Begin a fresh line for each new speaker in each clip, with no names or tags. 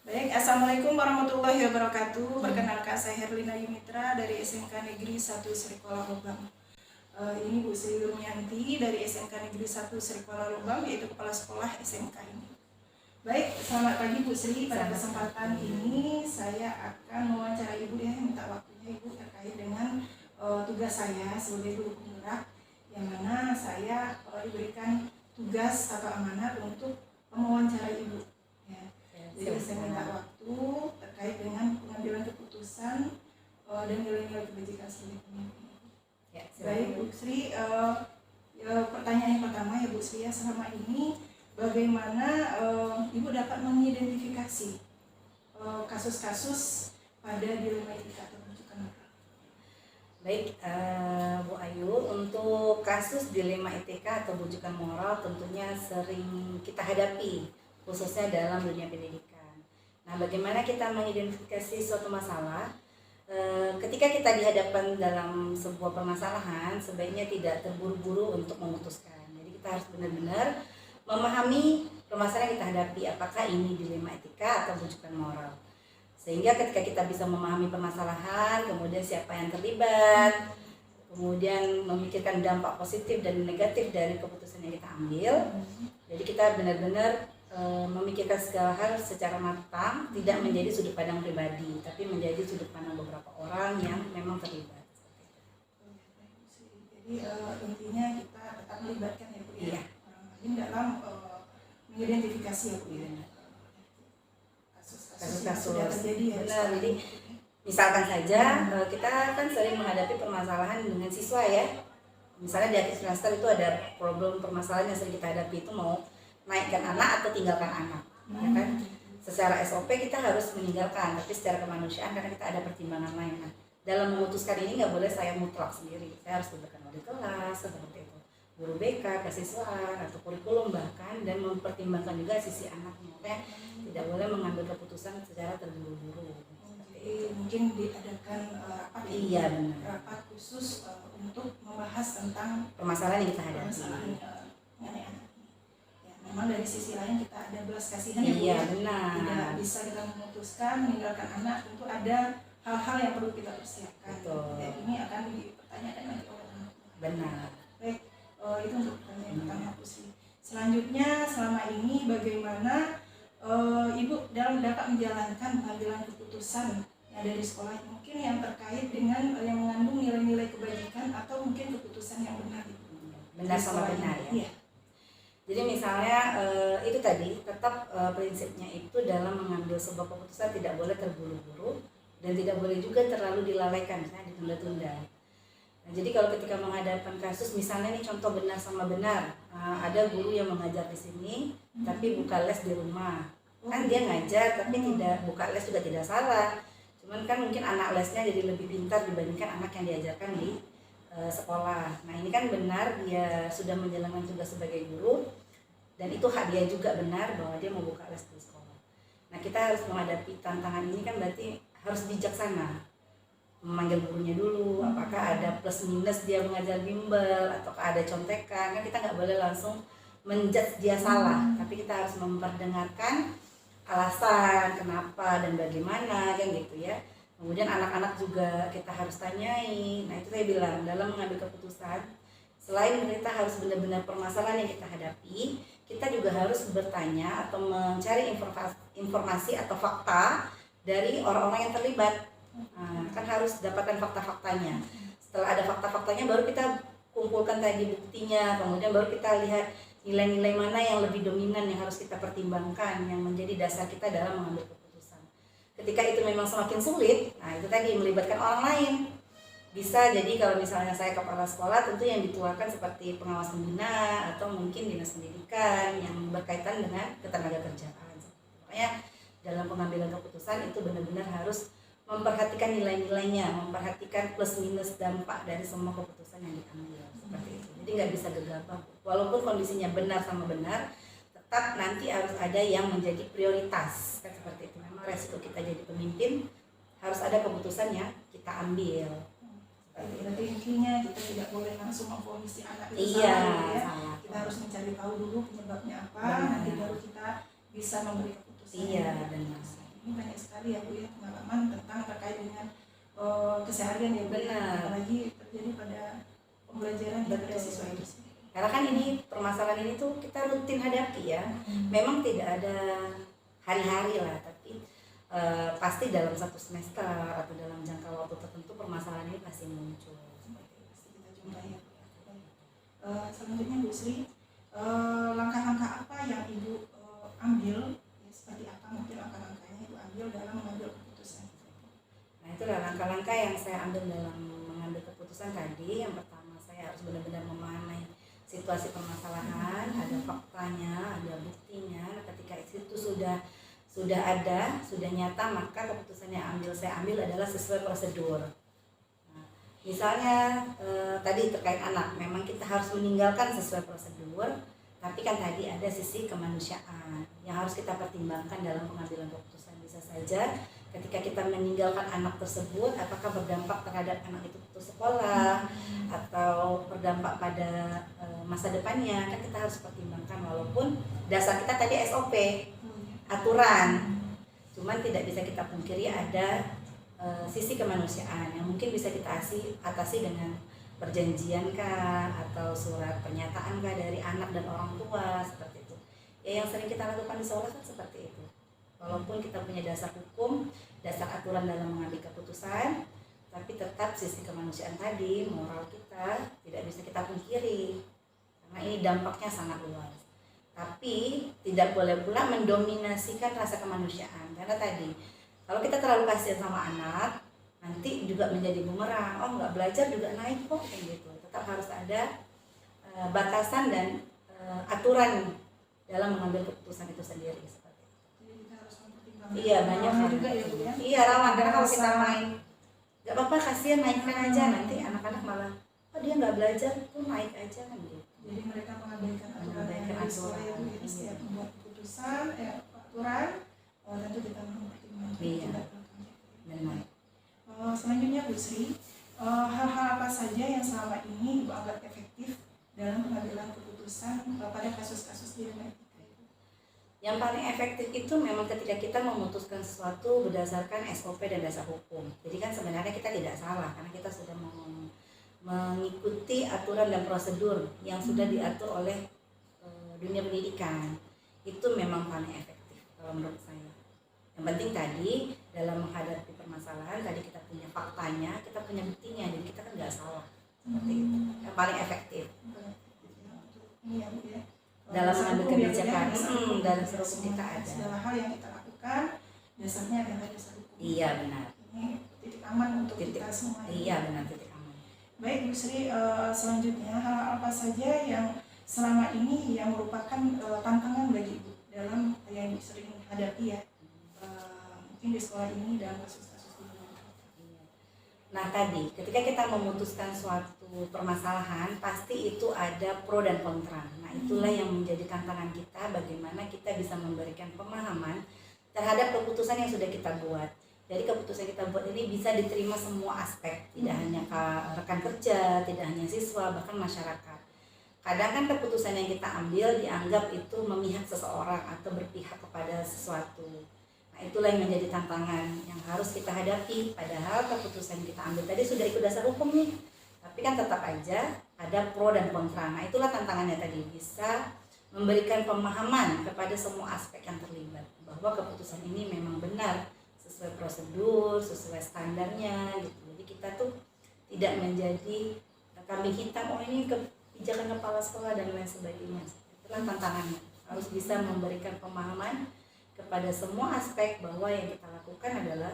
Baik, Assalamualaikum warahmatullahi wabarakatuh. Perkenalkan saya Herlina Yumitra dari SMK Negeri 1 Sri Kuala Lubang. Ini Bu Sri Lumianti dari SMK Negeri 1 Sri Kuala Lubang, yaitu Kepala Sekolah SMK ini. Baik, selamat pagi Bu Sri. Pada kesempatan ini saya akan mewawancarai Ibu ya, minta waktunya Ibu terkait dengan tugas saya sebagai guru penggerak, yang mana saya diberikan tugas atau amanat untuk mewawancarai Ibu. Ya. Jadi saya minta waktu terkait dengan pengambilan keputusan dan nilai-nilai kebajikan sebagai pemimpin. Ya, baik Bu Sri, pertanyaan yang pertama ya Bu Sri, ya, selama ini bagaimana Ibu dapat mengidentifikasi kasus-kasus pada dilema etika atau rujukan moral?
Baik, Bu Ayu, untuk kasus dilema etika atau rujukan moral tentunya sering kita hadapi, khususnya dalam dunia pendidikan. Nah, bagaimana kita mengidentifikasi suatu masalah? Ketika kita dihadapkan dalam sebuah permasalahan, sebaiknya tidak terburu-buru untuk memutuskan. Jadi kita harus benar-benar memahami permasalahan yang kita hadapi, apakah ini dilema etika atau rujukan moral. Sehingga ketika kita bisa memahami permasalahan, kemudian siapa yang terlibat, kemudian memikirkan dampak positif dan negatif dari keputusan yang kita ambil. Jadi kita benar-benar memikirkan segala hal secara matang, tidak menjadi sudut pandang pribadi, tapi menjadi sudut pandang beberapa orang yang memang terlibat.
Jadi intinya kita tetap melibatkan ya Bu ya,
Iya.
orang lain dalam mengidentifikasi ya Bu ya, kasus-kasus yang sudah terjadi ya.
Benar, jadi misalkan saja kita kan sering menghadapi permasalahan dengan siswa ya. Misalnya di akhir semester itu ada problem permasalahan yang sering kita hadapi, itu mau naikkan anak atau tinggalkan anak, ya kan? Secara SOP kita harus meninggalkan, tapi secara kemanusiaan karena kita ada pertimbangan lain. Nah, dalam memutuskan ini nggak boleh saya mutlak sendiri, saya harus libatkan wali kelas seperti itu, guru BK, kesiswaan atau kurikulum bahkan, dan mempertimbangkan juga sisi anaknya. Tidak boleh mengambil keputusan secara terburu-buru.
Jadi mungkin diadakan rapat,
iya, benar,
rapat khusus untuk membahas tentang
permasalahan yang kita hadapi.
Mengenai anak. Memang dari sisi lain kita ada belas kasihan ya Bu
Iya,
ya.
benar.
Tidak bisa kita memutuskan meninggalkan anak, tentu ada hal-hal yang perlu kita persiapkan.
Betul.
Dan ini akan dipertanyakan nanti oleh anak.
Benar.
Baik, itu untuk pertanyaan pertama Bu Sri. Selanjutnya, selama ini bagaimana Ibu dalam dapat menjalankan pengambilan keputusan yang dari sekolah, mungkin yang terkait dengan yang mengandung nilai-nilai kebajikan atau mungkin keputusan yang benar Ibu?
Benar sama benar ya.
Iya.
Jadi misalnya itu tadi tetap prinsipnya itu dalam mengambil sebuah keputusan tidak boleh terburu-buru dan tidak boleh juga terlalu dilalaikan, misalnya ditunda-tunda. Nah, jadi kalau ketika menghadapkan kasus, misalnya ini contoh benar sama benar, ada guru yang mengajar di sini tapi buka les di rumah, kan dia ngajar tapi tidak buka les juga tidak salah. Cuman kan mungkin anak lesnya jadi lebih pintar dibandingkan anak yang diajarkan di sekolah. Nah, ini kan benar dia sudah menjalankan tugas sebagai guru dan itu hak dia juga, benar bahwa dia mau buka les di sekolah. Nah, kita harus menghadapi tantangan ini kan berarti harus bijaksana, memanggil gurunya dulu, apakah ada plus minus dia mengajar bimbel ataukah ada contekan. Kan kita nggak boleh langsung menjudge dia salah, tapi kita harus memperdengarkan alasan kenapa dan bagaimana, kan gitu ya. Kemudian anak-anak juga kita harus tanyai. Nah, itu saya bilang dalam mengambil keputusan, selain kita harus benar-benar permasalahan yang kita hadapi, kita juga harus bertanya atau mencari informasi atau fakta dari orang-orang yang terlibat. Nah, kan harus dapatkan fakta-faktanya. Setelah ada fakta-faktanya baru kita kumpulkan tadi buktinya, kemudian baru kita lihat nilai-nilai mana yang lebih dominan yang harus kita pertimbangkan, yang menjadi dasar kita dalam mengambil keputusan. Ketika itu memang semakin sulit, nah itu tadi melibatkan orang lain. Bisa jadi kalau misalnya saya kepala sekolah, tentu yang dituakan seperti pengawas pembina atau mungkin dinas pendidikan yang berkaitan dengan ketenaga kerjaan. Makanya dalam pengambilan keputusan itu benar-benar harus memperhatikan nilai-nilainya, memperhatikan plus minus dampak dari semua keputusan yang diambil, seperti itu. Jadi nggak bisa gegabah. Walaupun kondisinya benar sama benar, tetap nanti harus ada yang menjadi prioritas, kan seperti itu. Memang resiko kita jadi pemimpin harus ada keputusan yang kita ambil.
Berarti intinya kita tidak boleh langsung memvonis si anak itu
Iya,
salah ya.
salah.
Kita harus mencari tahu dulu penyebabnya apa,
Benar.
nanti baru kita bisa memberi keputusan.
Iya, benar.
ini banyak sekali ya Bu ya pengalaman tentang terkait dengan keseharian ya Bu.
Benar.
Apalagi terjadi pada pembelajaran pada
Betul.
siswa itu sendiri.
Karena kan ini permasalahan ini tuh kita rutin hadapi ya. Memang tidak ada hari-hari lah, tapi pasti dalam satu semester atau dalam jangka waktu tertentu permasalahan ini pasti muncul.
Pasti kita jumpai ya. Selanjutnya Bu Sri, langkah-langkah apa yang Ibu ambil, ya, seperti apa mungkin langkah-langkahnya Ibu ambil dalam mengambil keputusan?
Nah, itulah langkah-langkah yang saya ambil dalam mengambil keputusan tadi. Yang pertama, saya harus benar-benar memahami situasi permasalahan, ada faktanya, ada buktinya. Nah, ketika itu sudah ada, sudah nyata, maka keputusan yang saya ambil adalah sesuai prosedur. Nah, misalnya tadi terkait anak, memang kita harus meninggalkan sesuai prosedur, tapi kan tadi ada sisi kemanusiaan yang harus kita pertimbangkan dalam pengambilan keputusan. Bisa saja ketika kita meninggalkan anak tersebut, apakah berdampak terhadap anak itu putus sekolah atau berdampak pada masa depannya, kan kita harus pertimbangkan. Walaupun dasar kita tadi SOP, aturan, cuman tidak bisa kita pungkiri ada sisi kemanusiaan yang mungkin bisa kita atasi dengan perjanjian kah atau surat pernyataan kah dari anak dan orang tua, seperti itu ya. Yang sering kita lakukan di sekolah kan seperti itu. Walaupun kita punya dasar hukum, dasar aturan dalam mengambil keputusan, tapi tetap sisi kemanusiaan tadi, moral kita tidak bisa kita pungkiri karena ini dampaknya sangat luas. Tapi tidak boleh pula mendominasikan rasa kemanusiaan, karena tadi kalau kita terlalu kasihan sama anak, nanti juga menjadi bumerang. Oh, nggak belajar juga naik kok, kayak gitu. Tetap harus ada batasan dan aturan dalam mengambil keputusan itu sendiri. Seperti itu.
Jadi kita harus mempertimbangkan.
Iya, banyak hal
juga ya Bu ya.
Iya, rawan. Karena kalau kita main, nggak apa-apa, kasihan naikkan aja, nanti anak-anak malah, oh dia nggak belajar, tuh naik aja kan gitu.
Jadi mereka mengabaikan aturan yang
Mengabaikan
ada di sekolah ya Bu.
aturan.
Jadi setiap membuat keputusan, aturan, tentu kita mempertimbangkan.
Iya.
Tidak melakukan.
Benar.
Selanjutnya Bu Sri, hal-hal apa saja yang selama ini Ibu anggap efektif dalam pengambilan keputusan pada kasus-kasus di dalam etika itu?
Yang paling efektif itu memang ketika kita memutuskan sesuatu berdasarkan SOP dan dasar hukum. Jadi kan sebenarnya kita tidak salah karena kita sudah mengikuti aturan dan prosedur yang sudah diatur oleh dunia pendidikan. Itu memang paling efektif kalau menurut saya. Yang penting tadi dalam menghadapi permasalahan, tadi kita punya faktanya, kita punya buktinya, jadi kita kan nggak salah. Seperti itu. Yang paling efektif
Ini ya Bu ya.
dalam mengambil kebijakan.
Dan
Dasar hukum kita ada.
segala hal yang kita lakukan dasarnya adalah dasar hukum.
Iya benar.
Ini titik aman untuk
Titik.
kita semua.
Iya benar, titik aman.
Baik Bu Sri, selanjutnya hal apa saja yang selama ini yang merupakan tantangan bagi Ibu dalam yang sering hadapi ya, mungkin di sekolah ini dalam kasus-kasus ini.
Nah tadi ketika kita memutuskan suatu permasalahan, pasti itu ada pro dan kontra. Nah itulah yang menjadi tantangan kita, bagaimana kita bisa memberikan pemahaman terhadap keputusan yang sudah kita buat. Jadi keputusan yang kita buat ini bisa diterima semua aspek, tidak hanya rekan kerja, tidak hanya siswa, bahkan masyarakat. Kadang kan keputusan yang kita ambil dianggap itu memihak seseorang atau berpihak kepada sesuatu. Nah itulah yang menjadi tantangan yang harus kita hadapi. Padahal keputusan yang kita ambil tadi sudah ikut dasar hukum nih, tapi kan tetap aja ada pro dan kontra. Nah itulah tantangannya tadi, bisa memberikan pemahaman kepada semua aspek yang terlibat bahwa keputusan ini memang benar sesuai prosedur, sesuai standarnya gitu. Jadi kita tuh tidak menjadi kambing hitam, oh ini kebijakan kepala sekolah dan lain sebagainya. Itulah tantangannya, harus bisa memberikan pemahaman kepada semua aspek bahwa yang kita lakukan adalah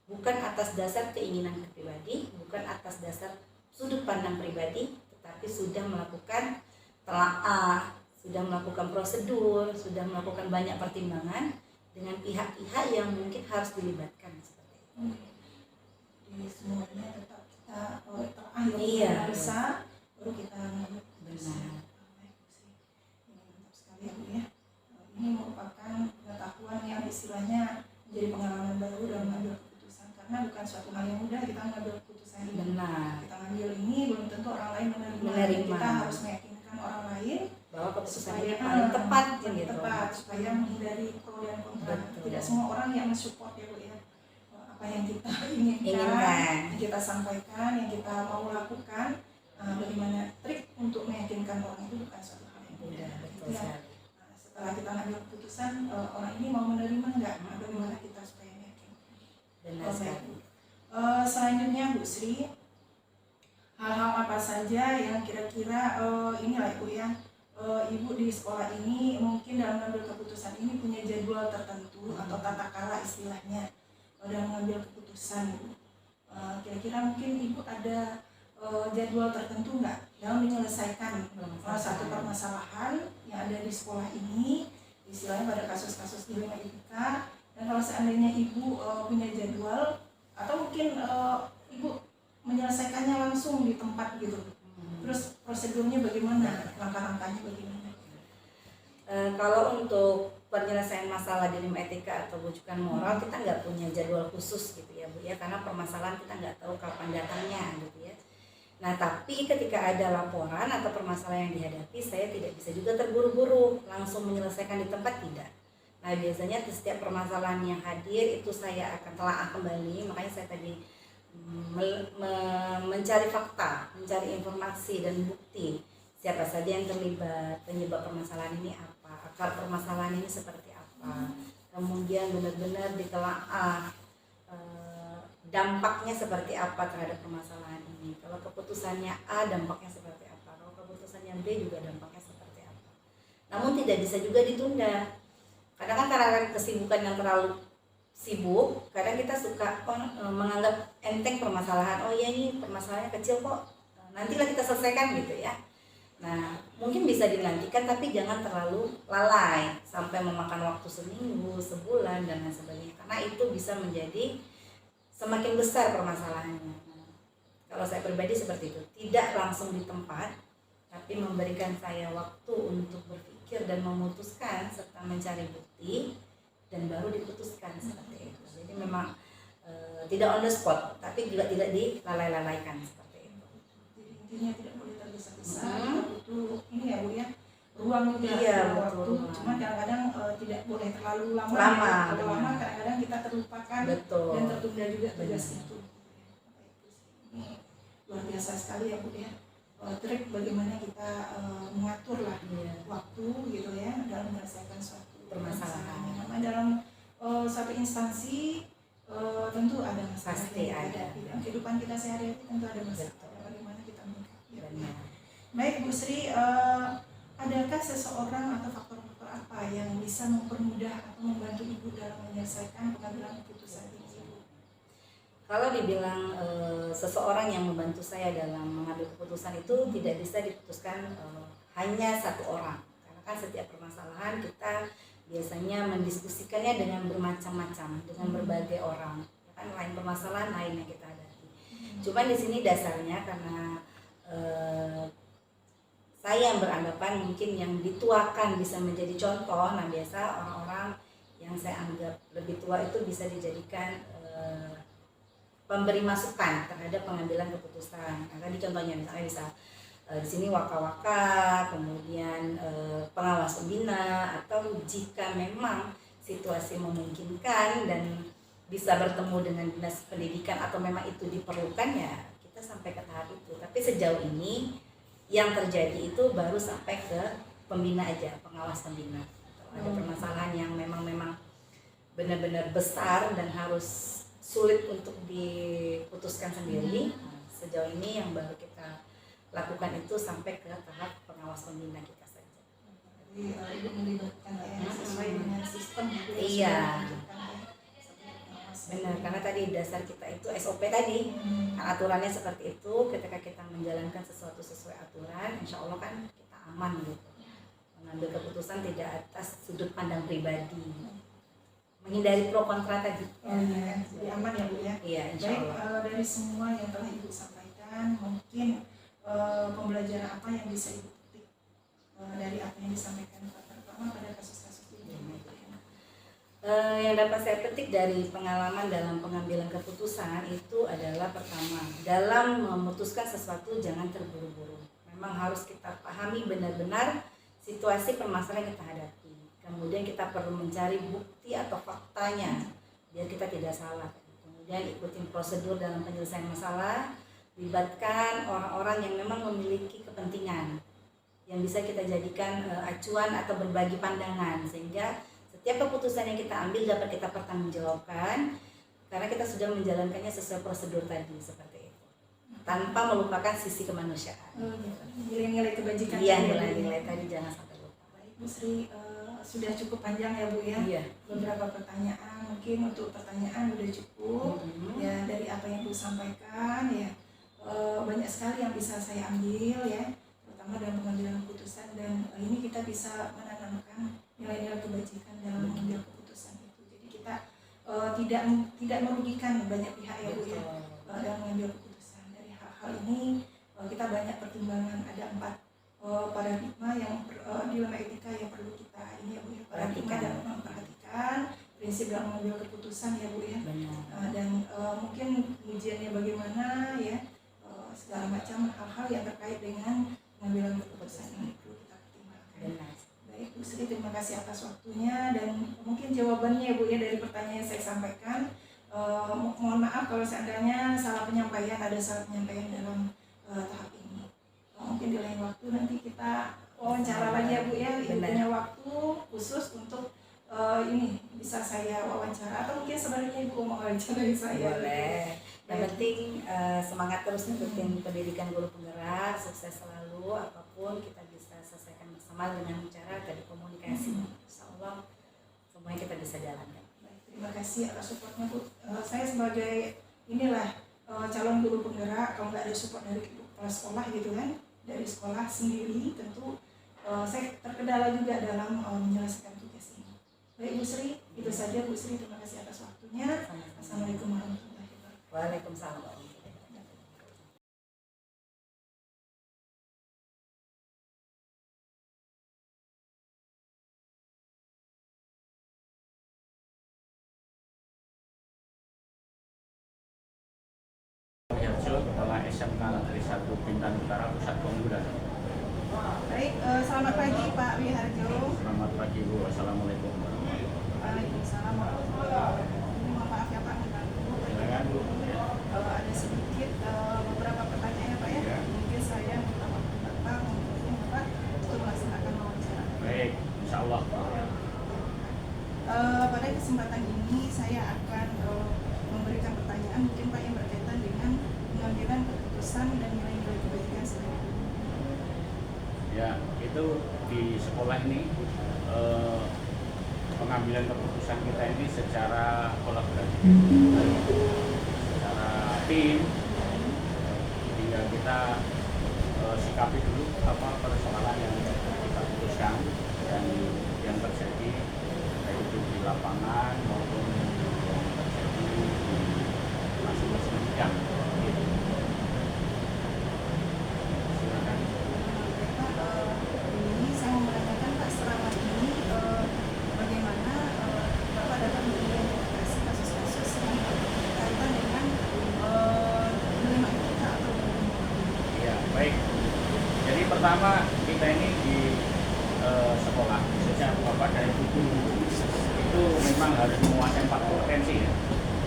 bukan atas dasar keinginan pribadi, bukan atas dasar sudut pandang pribadi, tetapi sudah melakukan telaah, sudah melakukan prosedur, sudah melakukan banyak pertimbangan dengan pihak-pihak yang mungkin harus dilibatkan seperti itu.
Jadi semuanya tetap kita terakhir
Iya.
bisa baru kita mengambil
Benar.
Ini mantap sekali ya Bu ya. Ini merupakan pengetahuan yang istilahnya menjadi pengalaman baru dalam mengambil keputusan, karena bukan suatu hal yang mudah kita mengambil keputusan ini.
Benar.
Kita ngambil ini belum tentu orang lain menerima.
Menerima.
Kita harus meyakinkan orang lain
Bahwa keputusan ini
supaya
paling tepat
paling
gitu.
tepat supaya menghindari pro dan kontra.
Betul.
Tidak semua orang yang mensupport apa yang kita inginkan, yang kita sampaikan, yang kita mau lakukan. Bagaimana trik untuk meyakinkan orang itu bukan suatu hal yang mudah.
Betul sekali.
Setelah kita ambil keputusan, orang ini mau menerima enggak? Bagaimana kita supaya yakin?
Benar sekali.
Selanjutnya Bu Sri, hal-hal apa saja yang kira-kira inilah Ibu ya, Ibu di sekolah ini mungkin dalam mengambil keputusan ini punya jadwal tertentu atau tata kala istilahnya dalam mengambil keputusan Ibu. Kira-kira mungkin Ibu ada jadwal tertentu nggak dalam menyelesaikan satu permasalahan yang ada di sekolah ini, istilahnya pada kasus-kasus dilema etika. Dan kalau seandainya Ibu punya jadwal atau mungkin Ibu menyelesaikannya langsung di tempat gitu, terus prosedurnya bagaimana, langkah-langkahnya bagaimana?
Kalau untuk penyelesaian masalah dilema etika atau rujukan moral, kita nggak punya jadwal khusus gitu ya Bu ya, karena permasalahan kita nggak tahu kapan datangnya gitu ya. Nah, tapi ketika ada laporan atau permasalahan yang dihadapi, saya tidak bisa juga terburu-buru langsung menyelesaikan di tempat, tidak. Nah, biasanya setiap permasalahan yang hadir itu saya akan telaah kembali, makanya saya tadi mencari fakta, mencari informasi dan bukti siapa saja yang terlibat, penyebab permasalahan ini apa, akar permasalahan ini seperti apa, kemudian benar-benar ditelaah dampaknya seperti apa terhadap permasalahan ini. Kalau keputusannya A, dampaknya seperti apa. Kalau keputusannya B juga dampaknya seperti apa. Namun tidak bisa juga ditunda. Kadang kan karena kesibukan yang terlalu sibuk, kadang kita suka menganggap enteng permasalahan. Oh ya, ini permasalahannya kecil kok, nantilah kita selesaikan gitu ya. Nah, mungkin bisa dinantikan, tapi jangan terlalu lalai sampai memakan waktu seminggu, sebulan dan lain sebagainya. Karena itu bisa menjadi semakin besar permasalahannya. Kalau saya pribadi seperti itu, tidak langsung di tempat, tapi memberikan saya waktu untuk berpikir dan memutuskan serta mencari bukti dan baru diputuskan seperti itu. Jadi memang tidak on the spot, tapi juga tidak dilalai-lalaikan seperti itu.
Jadi intinya tidak boleh tergesa-gesa, kita butuh ini ya Bu ya, ruang juga,
Iya,
waktu.
betul.
Cuma kadang-kadang tidak boleh terlalu lama. Kalau lama kadang-kadang kita terlupakan.
Betul.
Dan tertunda juga tugas itu. Ini luar biasa sekali ya Bu ya. Trik bagaimana kita mengatur lah waktu gitu ya dalam menyelesaikan suatu permasalahan. Karena dalam satu instansi tentu ada masalah.
Pasti ada.
Dalam kehidupan kita sehari-hari tentu ada masalah. Bagaimana kita menyikapinya.
Benar.
Baik Bu Sri, adakah seseorang atau faktor-faktor apa yang bisa mempermudah atau membantu Ibu dalam menyelesaikan pengambilan keputusan ini?
Kalau dibilang seseorang yang membantu saya dalam mengambil keputusan itu tidak bisa diputuskan hanya satu orang. Karena kan setiap permasalahan kita biasanya mendiskusikannya dengan bermacam-macam, dengan berbagai orang. Kan lain permasalahan lain yang kita hadapi. Cuman di sini dasarnya karena saya yang beranggapan mungkin yang dituakan bisa menjadi contoh. Nah, biasa orang-orang yang saya anggap lebih tua itu bisa dijadikan pemberi masukan terhadap pengambilan keputusan. Nah, tadi contohnya misalnya bisa di sini waka-waka, kemudian pengawas pembina, atau jika memang situasi memungkinkan dan bisa bertemu dengan dinas pendidikan atau memang itu diperlukan, ya kita sampai ke tahap itu. Tapi sejauh ini yang terjadi itu baru sampai ke pembina aja, pengawas pembina. Ada permasalahan yang memang benar-benar besar dan harus sulit untuk diputuskan sendiri. Sejauh ini yang baru kita lakukan itu sampai ke tahap pengawas pembina kita saja.
Jadi Ibu melibatkan sesuai dengan sistem gitu.
Iya. Benar, karena tadi dasar kita itu SOP tadi. Aturannya seperti itu, ketika kita menjalankan sesuatu sesuai aturan, insya Allah kan kita aman gitu. Mengambil keputusan tidak atas sudut pandang pribadi. Menghindari pro kontra tadi.
Jadi aman ya Bu ya.
Iya, insya
Baik,
Allah.
dari semua yang telah Ibu sampaikan, mungkin pembelajaran apa yang bisa Ibu petik dari apa yang disampaikan terutama pada kasus-kasus ini?
Yang dapat saya petik dari pengalaman dalam pengambilan keputusan itu adalah pertama, dalam memutuskan sesuatu jangan terburu-buru. Memang harus kita pahami benar-benar situasi permasalahan yang kita hadapi. Kemudian kita perlu mencari bukti atau faktanya biar kita tidak salah. Kemudian kemudian ikutin prosedur dalam penyelesaian masalah, libatkan orang-orang yang memang memiliki kepentingan yang bisa kita jadikan acuan atau berbagi pandangan, sehingga setiap keputusan yang kita ambil dapat kita pertanggungjawabkan karena kita sudah menjalankannya sesuai prosedur tadi seperti itu, tanpa melupakan sisi kemanusiaan.
Nilai-nilai kebajikan.
Iya, nilai-nilai tadi jangan sampai lupa.
Baik Bu Sri, sudah cukup panjang ya Bu ya.
Iya.
Beberapa pertanyaan, mungkin untuk pertanyaan udah cukup. Ya dari apa yang Bu sampaikan ya, banyak sekali yang bisa saya ambil ya, terutama dalam pengambilan keputusan, dan ini kita bisa menanamkan nilai-nilai kebajikan dalam mengambil keputusan itu. Jadi kita tidak merugikan banyak pihak ya Bu ya, dalam mengambil keputusan. Dari hal-hal ini kita banyak pertimbangan, ada 4 paradigma yang dilema etika yang perlu kita ini ya Bu ya, paradigma dan memperhatikan prinsip dalam mengambil keputusan ya Bu ya. Dan mungkin ujiannya bagaimana ya, segala macam hal-hal yang terkait dengan pengambilan keputusan ini perlu kita pertimbangkan. Baik Bu Sri, terima kasih atas waktunya dan mungkin jawabannya Bu ya dari pertanyaan yang saya sampaikan. Mohon maaf kalau seandainya salah penyampaian, ada salah penyampaian dalam tahap ini. Mungkin di lain waktu nanti kita wawancara lagi ya Bu ya, punya waktu khusus untuk ini bisa saya wawancara, atau mungkin sebenarnya Ibu mau wawancara saya.
Boleh. Yang penting semangat terus ngikutin pendidikan guru penggerak, sukses selalu, apapun kita bisa selesaikan bersama dengan cara tadi komunikasi. Insya Allah semuanya kita bisa jalankan.
Baik, terima kasih atas supportnya Bu. Saya sebagai calon guru penggerak, kalau nggak ada support dari kepala sekolah gitu kan, dari sekolah sendiri tentu saya terkendala juga dalam menyelesaikan tugas ini. Baik Bu Sri, itu saja Bu Sri, terima kasih atas waktunya. Assalamualaikum warahmatullahi wabarakatuh.
Waalaikumsalam warahmatullahi wabarakatuh.
Kepala SMK Negeri 1 Bintan Utara Pusat Pemuda.
Baik, selamat pagi Pak Wiharjo.
Selamat pagi Bu, assalamualaikum warahmatullahi wabarakatuh.
Waalaikumsalam warahmatullahi wabarakatuh. Mohon maaf ya Pak,
Silakan Bu.
ada sedikit beberapa pertanyaan ya Pak ya. Mungkin saya minta waktu Bapak untuk melaksanakan wawancara.
Baik, insya Allah.
Pada kesempatan ini saya akan memberikan pertanyaan mungkin Pak yang berkaitan dengan pengambilan keputusan dan nilai-nilai kebajikan sebagai guru.
Ya, itu di sekolah ini pengambilan keputusan kita ini secara kolaboratif, secara tim, hingga kita sikapi dulu apa persoalan yang kita putuskan dan yang terjadi baik itu di lapangan maupun yang terjadi di masing-masing bidang. Gitu. Silakan.
Ini saya mau menanyakan Pak, selama ini bagaimana Bapak dapat mengidentifikasi kasus-kasus yang berkaitan dengan dilema etika atau
Ya, baik. Jadi pertama kita ini di sekolah, khususnya Bapak dan Ibu guru, itu memang harus menguasai 4 kompetensi ya.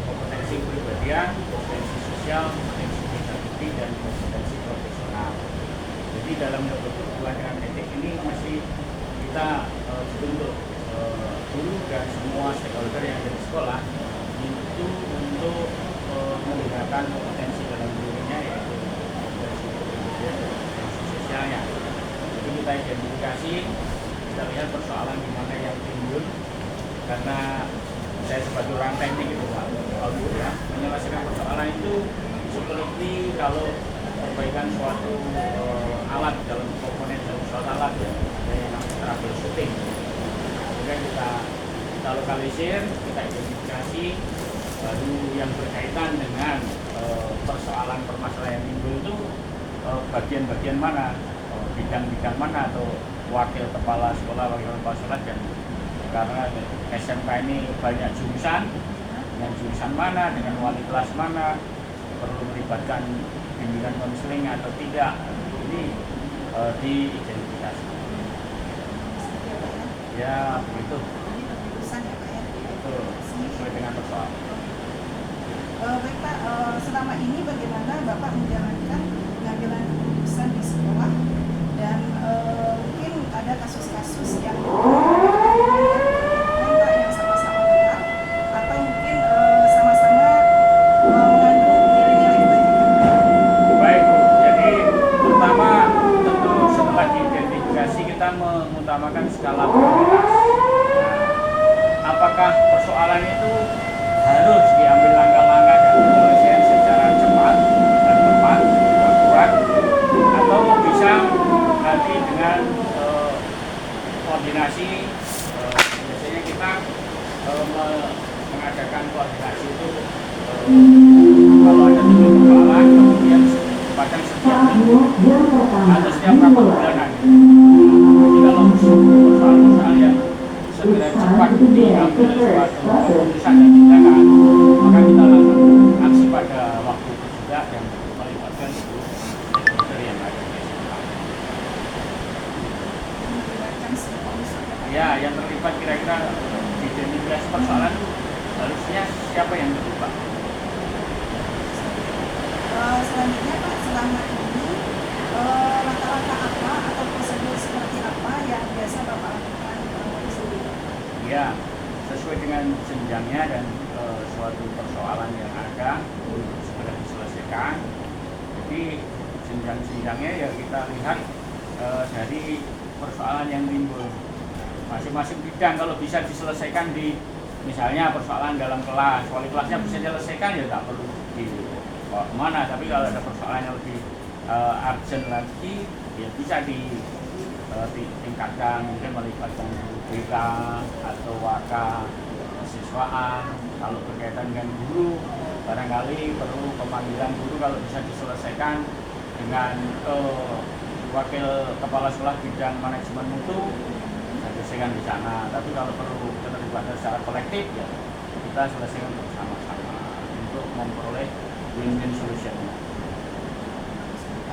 Kompetensi kepribadian, kompetensi sosial, kompetensi pedagogik, dan kompetensi profesional. Jadi dalam berhubungan dengan etik ini mesti kita bentuk guru dan semua stakeholder yang ada di sekolah itu untuk menggunakan kompetensi dalam dirinya, yaitu kompetensi kepribadian dan kompetensi sosialnya. Jadi kita identifikasi, kita lihat persoalan di mana yang timbul, karena saya sebagai orang teknik itu Pak, ya, menyelesaikan persoalan itu seperti kalau perbaikan suatu alat dalam komponen dalam suatu alat ya, ada yang namanya troubleshooting. Kemudian kita lokalisir, kita identifikasi, baru yang berkaitan dengan persoalan permasalahan yang timbul itu bagian-bagian mana, bidang-bidang mana, atau wakil kepala sekolah, dan karena SMK ini banyak jurusan, dengan jurusan mana, dengan wali kelas mana, perlu melibatkan bimbingan konseling atau tidak, ini diidentifikasi. Ya begitu.
Jadi keputusan ya Pak ya.
Itu sesuai dengan persoalan.
Baik Pak, selama ini bagaimana Bapak menjalankan pengambilan keputusan di sekolah dan mungkin ada kasus-kasus yang Pak yang sama-sama benar atau mungkin sama-sama mengandung nilai-nilai kebajikan.
Baik Bu, jadi pertama tentu setelah diidentifikasi kita mengutamakan skala prioritas. Nah, apakah persoalan itu harus diambil langkah-langkah dan penyelesaian secara cepat dan tepat, akurat, atau bisa nanti dengan koordinasi, biasanya kita mengadakan koordinasi itu kalau ada titik persoalan kemudian kadang setiap minggu atau setiap berapa bulanan. Jadi kalau persoalan yang segera cepat diambil suatu keputusan dan tindakan, maka kita lakukan aksi pada waktu itu juga yang melibatkan seluruh stakeholder yang ada di SMK.
Melibatkan semua unsur.
Ya, yang terlibat kira-kira identifikasi persoalan itu harusnya siapa yang terlibat?
Selanjutnya Pak, selama ini langkah-langkah apa atau prosedur seperti apa yang biasa Bapak lakukan di sini?
Ya, sesuai dengan jenjangnya dan suatu persoalan yang ada untuk segera diselesaikan. Jadi jenjang-jenjangnya ya kita lihat dari persoalan yang timbul. Masing-masing bidang kalau bisa diselesaikan di misalnya persoalan dalam kelas, wali kelasnya bisa diselesaikan ya tak perlu dibawa kemana. Tapi kalau ada persoalan yang lebih urgent lagi, ya bisa ditingkatkan, mungkin melibatkan BK atau WK siswaan. Kalau berkaitan dengan guru, barangkali perlu pemanggilan guru kalau bisa diselesaikan dengan wakil kepala sekolah bidang manajemen mutu, selesaikan di sana. Tapi kalau perlu keterlibatan secara kolektif ya kita selesaikan bersama-sama untuk memperoleh win-win solution.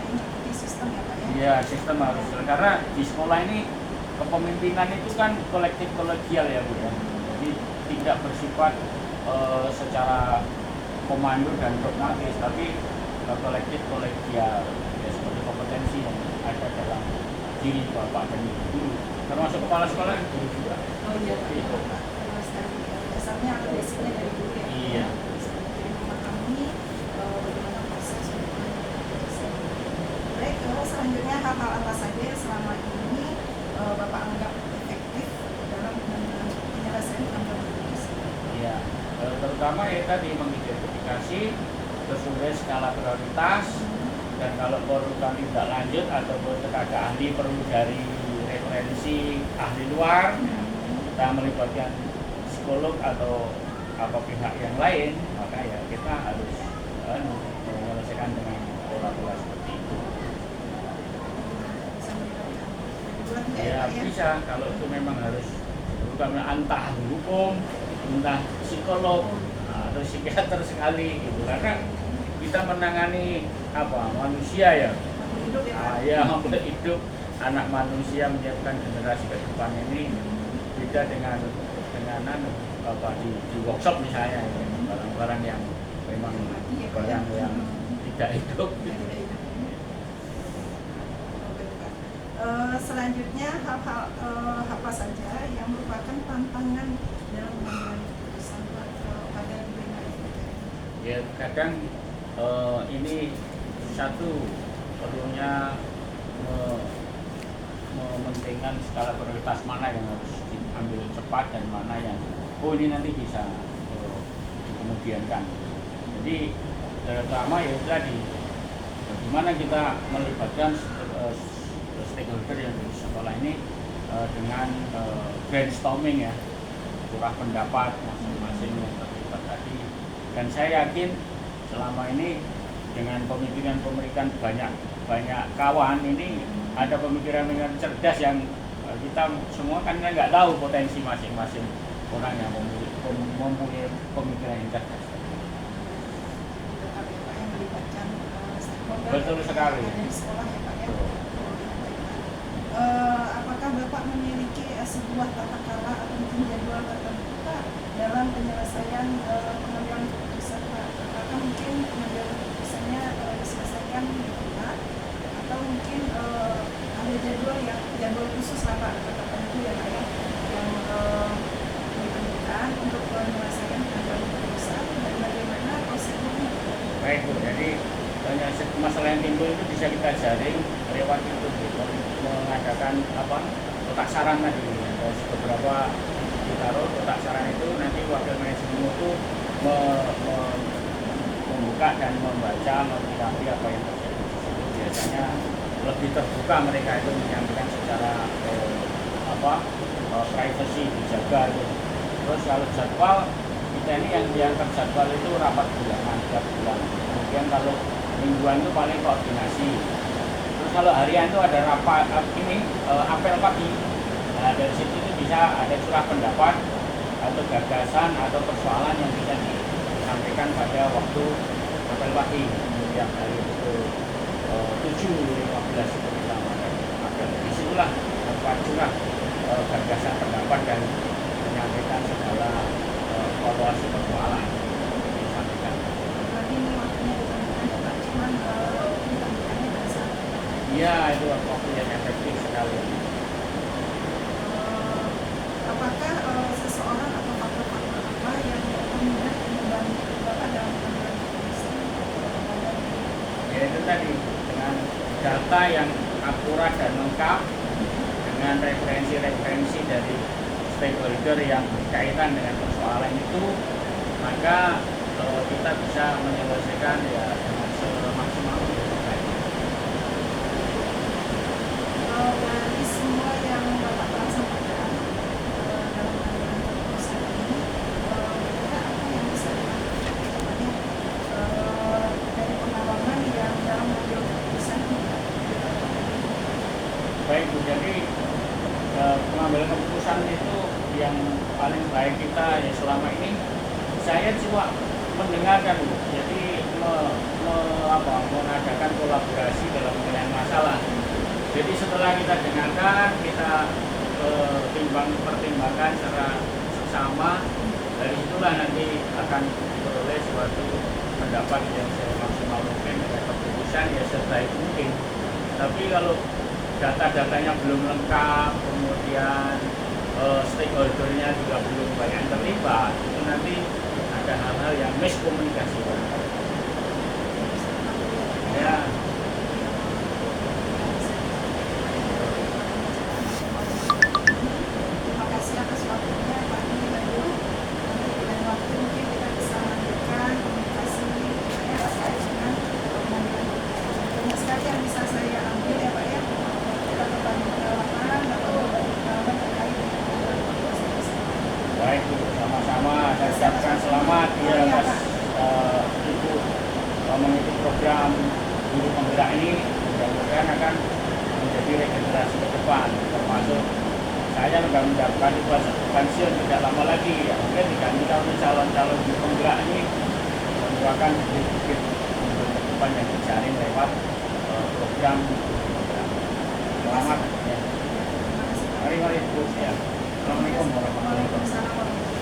Mengikuti sistem ya Pak ya?
Iya, sistem harus, karena di sekolah ini kepemimpinan itu kan kolektif kolegial ya Bu ya. Jadi tidak bersifat secara komando dan dogmatis, tapi kolektif kolegial ya, seperti kompetensi yang ada dalam diri Bapak dan Ibu, termasuk kepala sekolah guru juga.
Oh iya Pak,
Itu.
dasarnya atau basicnya dari dulu ya?
Iya.
Jadi memahami bagaimana proses keputusan. Baik, selanjutnya hal-hal apa saja selama ini Bapak anggap efektif dalam penyelesaian pengambilan keputusan?
Iya, terutama ya tadi mengidentifikasi sesuai skala prioritas, dan kalau perlukan tindak lanjut ataupun tenaga ahli perlu dari referensi ahli luar, kita melibatkan psikolog atau apa pihak yang lain, maka ya kita harus menyelesaikan dengan pola-pola seperti itu.
Bisa melibatkan kebetulan nggak
Ya
ya Pak ya?
bisa, kalau itu memang harus bukan entah ahli hukum, entah psikolog atau psikiater sekali gitu, karena kita menangani apa manusia ya,
Hidup ya Pak?
ya untuk hidup anak manusia, menyiapkan generasi ke depan ini beda dengan apa di workshop misalnya ya, barang-barang yang memang barang yang tidak hidup gitu.
Selanjutnya hal-hal apa saja yang merupakan tantangan dalam pengambilan keputusan pada lingkungan FPK?
Ya kadang ini satu perlunya mementingkan skala prioritas mana yang harus diambil cepat dan mana yang ini nanti bisa dikemudiankan. Jadi terutama ya tadi bagaimana kita melibatkan stakeholder yang di sekolah ini dengan brainstorming ya, curah pendapat masing-masing yang terlibat tadi. Dan saya yakin selama ini dengan pemikiran banyak kawan ini ada pemikiran cerdas yang kita semua kan nggak tahu potensi masing-masing orang yang mempunyai pemikiran yang cerdas. Betul sekali.
Dari sekolah ya Pak ya? Apakah Bapak memiliki sebuah tata cara atau mungkin jadwal tertentu Pak dalam penyelesaian pengambilan keputusan Pak mungkin mengambil keputusannya diselesaikan di tempat, atau mungkin ada jadwal khusus lah Pak, kata itu ya Pak ya, yang ditentukan untuk menyelesaikan pengambilan keputusan dan bagaimana prosedurnya.
Baik Bu, jadi masalah yang timbul itu bisa kita jaring lewat YouTube gitu, mengadakan kotak saran tadi. Ada beberapa ditaruh kotak saran itu, nanti wakil manajemen itu membuka dan membaca, menyikapi apa yang terjadi. Biasanya lebih terbuka mereka itu menyampaikan secara privacy dijaga gitu. Terus kalau jadwal kita ini yang terjadwal itu rapat bulanan tiap bulan. Kemudian kalau mingguan itu paling koordinasi. Terus kalau harian itu ada rapat apel pagi. Nah, dari situ itu bisa ada curah pendapat atau gagasan atau persoalan yang bisa disampaikan pada waktu apel pagi. Kemudian hari itu 7.15 itu kita apel. Disitulah curah gagasan pendapat dan menyampaikan segala evaluasi persoalan disampaikan.
Berarti ini waktunya ditentukan ya Pak, cuman ditentukannya pada saat
Iya, itu waktu yang efektif sekali.
apakah seseorang atau faktor-faktor apa yang kemudian membantu Bapak dalam pengambilan keputusan?
Ya itu tadi, dengan data yang akurat dan lengkap, dengan referensi-referensi dari stakeholder yang berkaitan dengan persoalan itu, maka kita bisa menyelesaikan ya dengan semaksimal mungkin.
Dari semua yang Bapak telah sampaikan dalam pengambilan keputusan ini, kira-kira apa yang bisa dilakukan dari pengalaman yang dalam mengambil keputusan ini?
Baik Bu, jadi pengambilan keputusan itu yang paling baik kita ya selama ini saya cuma mendengarkan Bu, jadi mengadakan kolaborasi dalam penyelesaian masalah. Jadi setelah kita dengarkan, kita pertimbangkan secara seksama, dari itulah nanti akan diperoleh suatu pendapat yang semaksimal mungkin dengan keputusan ya sebaik mungkin. Tapi kalau data-datanya belum lengkap, kemudian stakeholdernya juga belum banyak terlibat, itu nanti ada hal-hal yang miskomunikasi. Ya.
Terima kasih atas waktunya Pak Andi dan Bu. Nanti di lain waktu mungkin kita bisa lanjutkan komunikasi ya terkait dengan pengambilan keputusan. Banyak sekali yang bisa saya ambil ya Pak ya. Kita berbagi pengalaman atau berbagi pengalaman terkait dengan pengambilan keputusan tersebut.
Baik Bu, sama-sama saya ucapkan selamat ya atas Ibu mengikuti program guru penggerak ini. Mudah-mudahan akan menjadi regenerasi ke depan, termasuk saya sudah mendapatkan pensiun tidak lama lagi ya, mungkin digantikan oleh calon-calon guru penggerak ini merupakan bukit-bukit untuk ke depan yang dijaring lewat program guru penggerak. Selamat ya.
Terima kasih Pak.
Mari Bu ya. Assalamualaikum warahmatullahi wabarakatuh.
Waalaikumsalam warahmatullahi wabarakatuh.